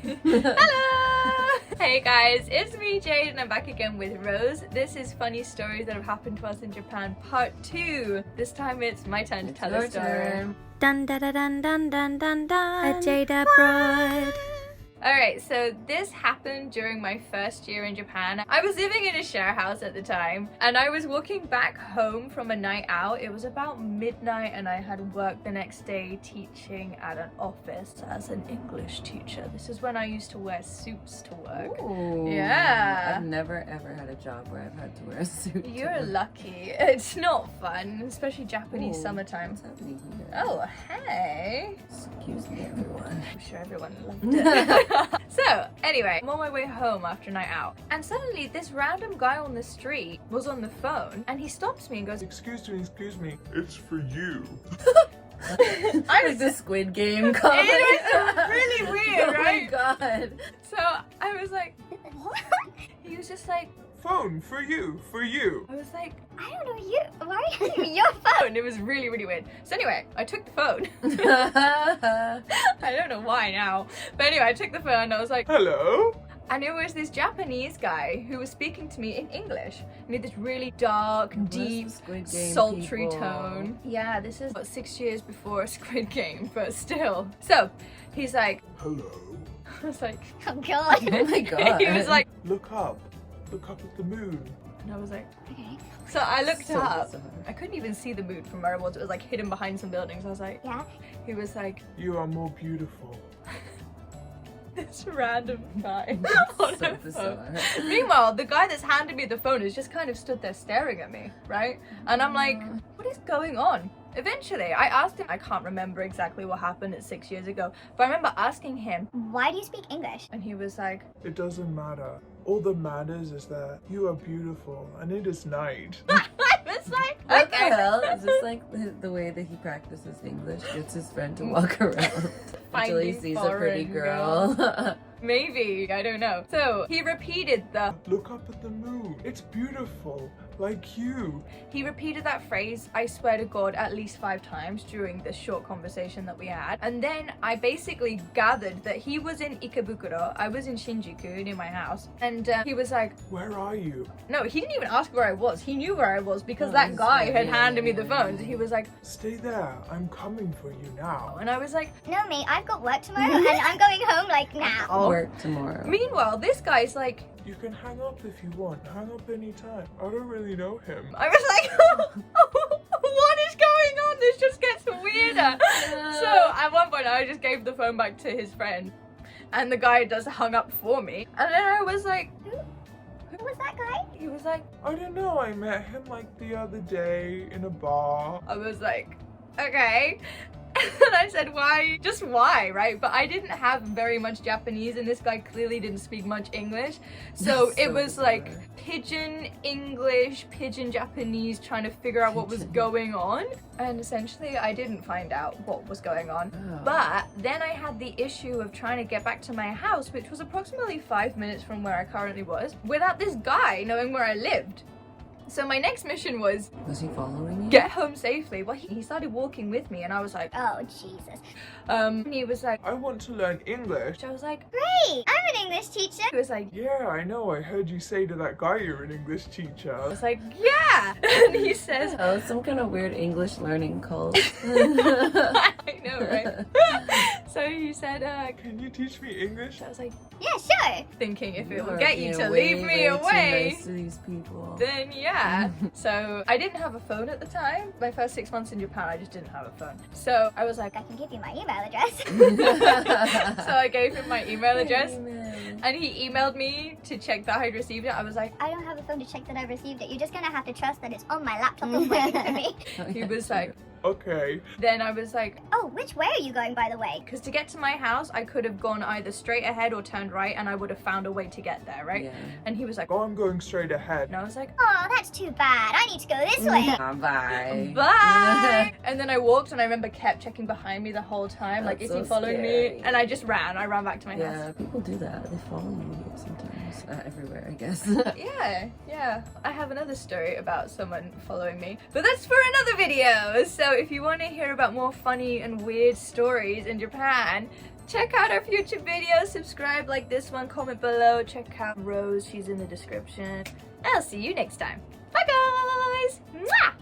Hello! Hey guys, it's me Jade and I'm back again with Rose. This is funny stories that have happened to us in Japan part 2. This time it's my turn to tell a story. Dun dun dun dun dun dun dun dun. A Jade abroad. Alright, so this happened during my first year in Japan. I was living in a share house at the time and I was walking back home from a night out. It was about midnight and I had work the next day teaching at an office as an English teacher. This is when I used to wear suits to work. Ooh, yeah. I've never ever had a job where I've had to wear a suit. You're lucky. It's not fun, especially Japanese Ooh, summertime. what's happening here? Oh, hey. Excuse me, everyone. I'm sure everyone loved it. So, anyway, I'm on my way home after a night out, and suddenly this random guy on the street was on the phone, and he stops me and goes, excuse me, it's for you. I was the Squid Game comment. It was really weird, right? Oh my god. So, I was like, what? He was just like, Phone, for you. I was like, I don't know you. Why are you using your phone? and it was really, really weird. So anyway, I took the phone. I don't know why now. But anyway, I took the phone and I was like, Hello? and it was this Japanese guy who was speaking to me in English. And he had this really dark, deep, Squid Game sultry people? tone. Yeah, this is about 6 years before Squid Game, but still. So, he's like, Hello? I was like, Oh god. Oh my god. he was like, Look up at the moon. and I was like, Okay. so I looked So up. bizarre. I couldn't even see the moon from where I was. It was like hidden behind some buildings. I was like, Yeah. he was like, You are more beautiful. this random guy on So a bizarre. phone. Meanwhile, the guy that's handed me the phone has just kind of stood there staring at me, right? And I'm like, what is going on? Eventually, I asked him, I can't remember exactly what happened at 6 years ago, but I remember asking him, Why do you speak English? and he was like, It doesn't matter. All that matters is that you are beautiful and it is night. I was like, What the okay. hell? Is this like the way that he practices English? Gets his friend to walk around until he Finding sees a pretty foreign girl. Maybe, I don't know. So he repeated Look up at the moon. It's beautiful. Like you. He repeated that phrase, I swear to God, at least 5 times during this short conversation that we had. And then I basically gathered that he was in Ikebukuro, I was in Shinjuku near my house. And he was like, Where are you? no, he didn't even ask where I was. He knew where I was because Oh, that he's guy like, had yeah, handed me the yeah, phone. So he was like, Stay there. I'm coming for you now. and I was like, No, mate, I've got work tomorrow and I'm going home like now. oh. Work tomorrow. Meanwhile, this guy's like, You can hang up if you want. Hang up anytime. I don't really know him. I was like, what is going on? This just gets weirder. So at one point, I just gave the phone back to his friend, and the guy just hung up for me. And then I was like, Who was that guy? he was like, I don't know. I met him like the other day in a bar. I was like, okay. And I said, why? Just why, right? But I didn't have very much Japanese, and this guy clearly didn't speak much English. So That's it so was bizarre. like pidgin English, pidgin Japanese, trying to figure out what was Pidgin. going on. And essentially, I didn't find out what was going on. Oh. But then I had the issue of trying to get back to my house, which was approximately 5 minutes from where I currently was, without this guy knowing where I lived. So my next mission was Was he following you? get home safely. Well, he started walking with me, and I was like, Oh, Jesus. he was like, I want to learn English. I was like, Great! I'm an English teacher. he was like, Yeah, I know. I heard you say to that guy you're an English teacher. I was like, yeah. And he says, Oh, some kind of weird English learning cult. I know, right? So he said, Can you teach me English? I was like, Yeah, sure. thinking if it You will are get you being to way, leave me way too away, nice to these people. then yeah. So I didn't have a phone at the time. My first 6 months in Japan, I just didn't have a phone. So I was like, I can give you my email address. so I gave him my email address, Amen. and he emailed me to check that I'd received it. I was like, I don't have a phone to check that I've received it. You're just gonna have to trust that it's on my laptop and waiting for me. Oh, he yeah, was sure. like, Okay. then I was like, Oh, which way are you going, by the way? because to get to my house, I could have gone either straight ahead or turned right, and I would have found a way to get there, right? Yeah. And he was like, Oh, I'm going straight ahead. and I was like, Oh, that's too bad. I need to go this way. Bye. bye. And then I walked, and I remember kept checking behind me the whole time, like, That's is he so following scary. me? And I just ran. I ran back to my Yeah, house. people do that. They follow you sometimes. Everywhere, I guess. Yeah. I have another story about someone following me, but that's for another video. So if you want to hear about more funny and weird stories in Japan, Check out our future videos, subscribe, like this one, comment below, check out Rose, she's in the description. I'll see you next time. Bye guys! Mwah!